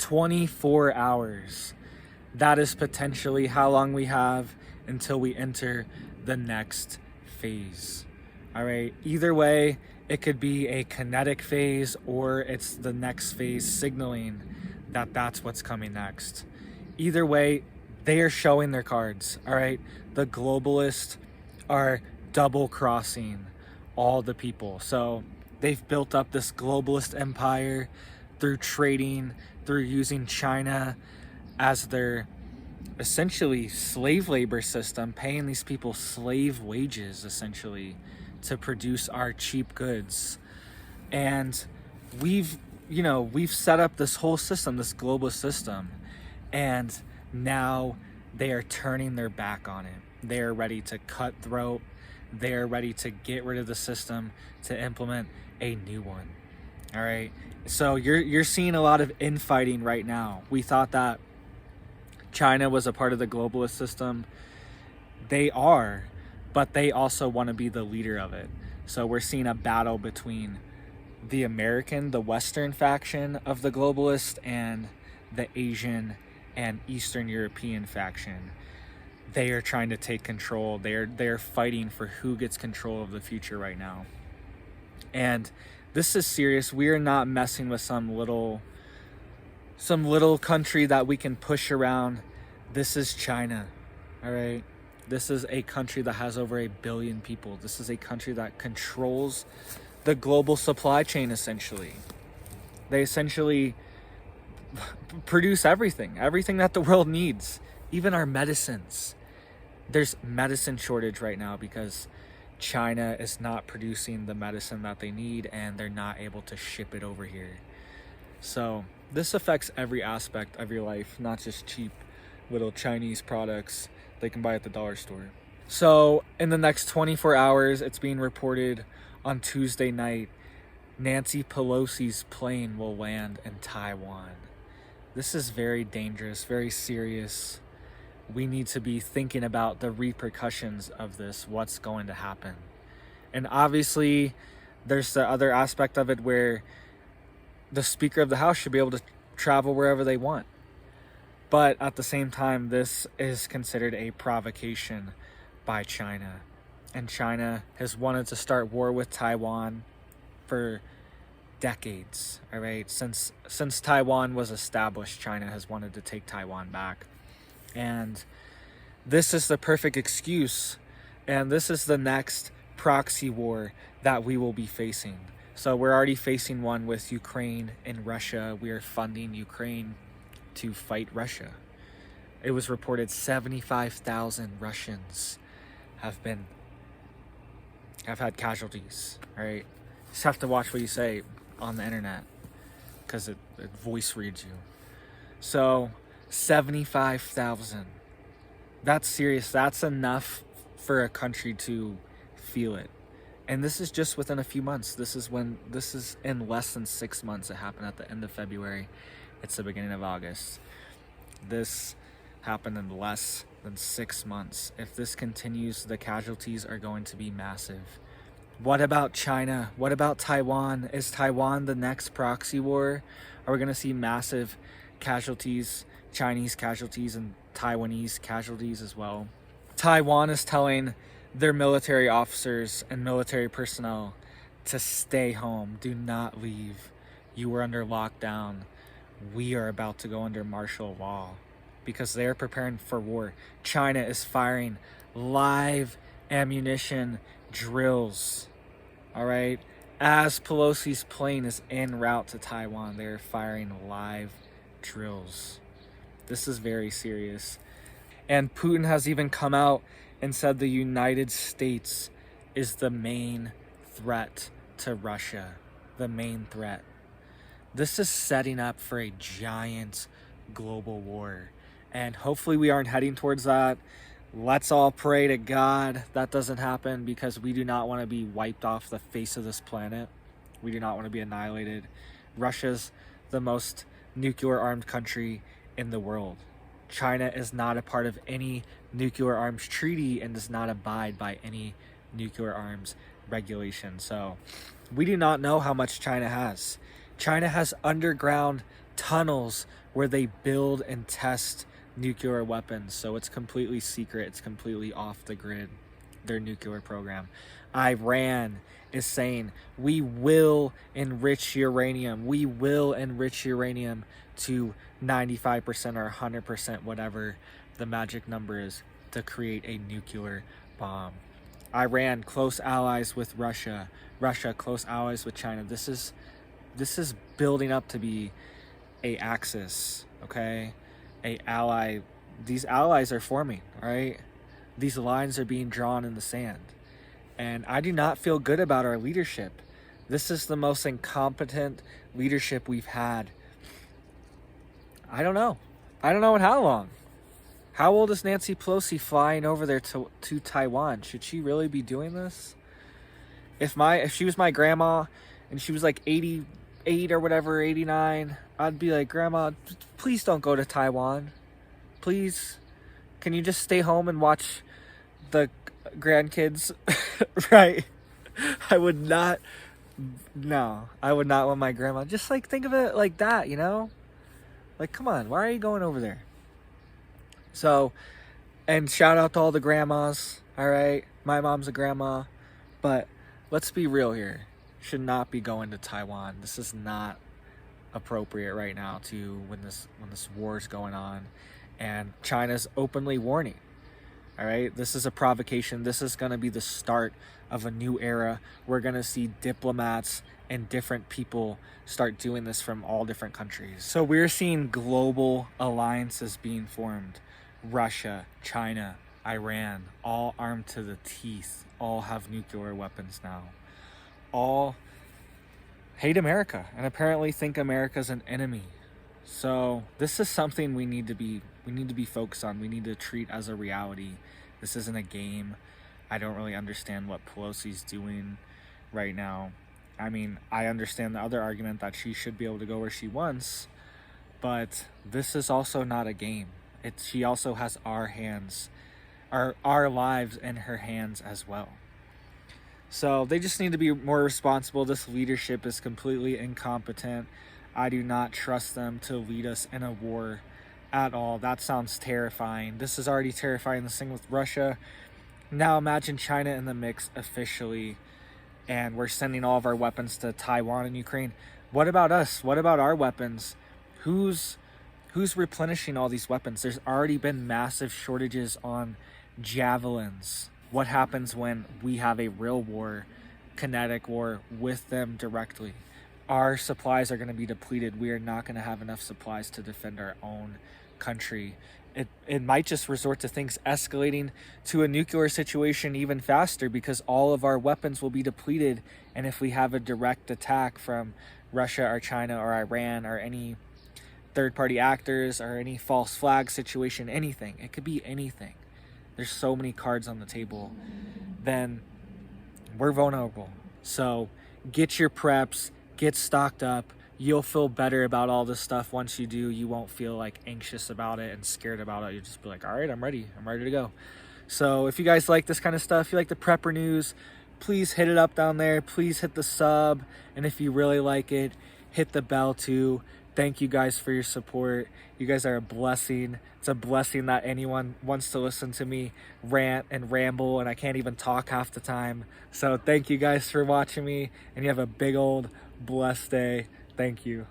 24 hours. That is potentially how long we have until we enter the next phase. All right, either way, it could be a kinetic phase or it's the next phase signaling that that's what's coming next. Either way, they are showing their cards. All right, the globalists are double crossing all the people. So they've built up this globalist empire through trading, through using China as their essentially slave labor system, paying these people slave wages essentially to produce our cheap goods. And we've set up this whole system, this global system, and now they are turning their back on it. They are ready to cutthroat. They are ready to get rid of the system to implement a new one. All right, so you're seeing a lot of infighting right now. We thought that China was a part of the globalist system. They are, but they also want to be the leader of it. So we're seeing a battle between the American, the Western faction of the globalist, and the Asian and Eastern European faction. They are trying to take control. They're fighting for who gets control of the future right now. And this is serious. We are not messing with some little country that we can push around. This is China. All right. This is a country that has over 1 billion people. This is a country that controls the global supply chain, essentially. They essentially produce everything that the world needs, even our medicines. There's medicine shortage right now because China is not producing the medicine that they need and they're not able to ship it over here. So this affects every aspect of your life, not just cheap little Chinese products they can buy at the dollar store. So in the next 24 hours, it's being reported on Tuesday night, Nancy Pelosi's plane will land in Taiwan. This is very dangerous, very serious. We need to be thinking about the repercussions of this, what's going to happen. And obviously, there's the other aspect of it where the Speaker of the House should be able to travel wherever they want. But at the same time, this is considered a provocation by China. And China has wanted to start war with Taiwan for decades, all right? Since Taiwan was established, China has wanted to take Taiwan back. And this is the perfect excuse. And this is the next proxy war that we will be facing. So we're already facing one with Ukraine and Russia. We are funding Ukraine to fight Russia. It was reported 75,000 Russians have had casualties, right? Just have to watch what you say on the internet because it voice reads you. So 75,000. That's serious. That's enough for a country to feel it. And this is just within a few months. This is in less than 6 months. It happened at the end of February. It's the beginning of August. This happened in less than 6 months. If this continues, the casualties are going to be massive. What about China? What about Taiwan? Is Taiwan the next proxy war? Are we going to see massive casualties, Chinese casualties and Taiwanese casualties as well? Taiwan is telling their military officers and military personnel to stay home. Do not leave. You are under lockdown. We are about to go under martial law because they're preparing for war. China is firing live ammunition drills. All right. As Pelosi's plane is en route to Taiwan, they're firing live drills. This is very serious. And Putin has even come out and said the United States is the main threat to Russia. The main threat. This is setting up for a giant global war. And hopefully we aren't heading towards that. Let's all pray to God that doesn't happen because we do not want to be wiped off the face of this planet. We do not want to be annihilated. Russia's the most nuclear armed country in the world. China is not a part of any nuclear arms treaty and does not abide by any nuclear arms regulation. So we do not know how much China has. China has underground tunnels where they build and test nuclear weapons. So it's completely secret. It's completely off the grid, their nuclear program. Iran is saying, we will enrich uranium. We will enrich uranium to 95% or 100%, whatever the magic number is, to create a nuclear bomb. Iran, close allies with Russia. Russia, close allies with China. This is building up to be a axis, okay? A ally. These allies are forming, all right? These lines are being drawn in the sand. And I do not feel good about our leadership. This is the most incompetent leadership we've had. I don't know in how long. How old is Nancy Pelosi flying over there to Taiwan? Should she really be doing this? If she was my grandma and she was like 88 or whatever, 89, I'd be like, Grandma, please don't go to Taiwan. Please. Can you just stay home and watch the grandkids? Right? I would not want my grandma. Just like think of it like that, you know? Like, come on, why are you going over there? So, and shout out to all the grandmas, all right? My mom's a grandma, but let's be real here. Should not be going to Taiwan. This is not appropriate right now when this war is going on, and China's openly warning. All right, this is a provocation. This is going to be the start of a new era. We're going to see diplomats and different people start doing this from all different countries. So we're seeing global alliances being formed. Russia, China, Iran, all armed to the teeth, all have nuclear weapons now. All hate America and apparently think America's an enemy. So this is something we need to be focused on. We need to treat as a reality. This isn't a game. I don't really understand what Pelosi's doing right now. I mean, I understand the other argument that she should be able to go where she wants, but this is also not a game. She also has our hands, our lives in her hands as well. So they just need to be more responsible. This leadership is completely incompetent. I do not trust them to lead us in a war at all. That sounds terrifying. This is already terrifying, this thing with Russia. Now imagine China in the mix officially, and we're sending all of our weapons to Taiwan and Ukraine. What about us? What about our weapons? Who's replenishing all these weapons? There's already been massive shortages on javelins. What happens when we have a real war, kinetic war, with them directly? Our supplies are going to be depleted. We are not going to have enough supplies to defend our own country. It might just resort to things escalating to a nuclear situation even faster, because all of our weapons will be depleted. And if we have a direct attack from Russia or China or Iran or any third-party actors or any false flag situation, anything, it could be anything. There's so many cards on the table. Then we're vulnerable. So get your preps, get stocked up. You'll feel better about all this stuff. Once you do, you won't feel like anxious about it and scared about it. You'll just be like, all right, I'm ready to go. So if you guys like this kind of stuff, you like the prepper news, please hit it up down there. Please hit the sub. And if you really like it, hit the bell too. Thank you guys for your support. You guys are a blessing. It's a blessing that anyone wants to listen to me rant and ramble, and I can't even talk half the time. So thank you guys for watching me, and you have a big old blessed day. Thank you.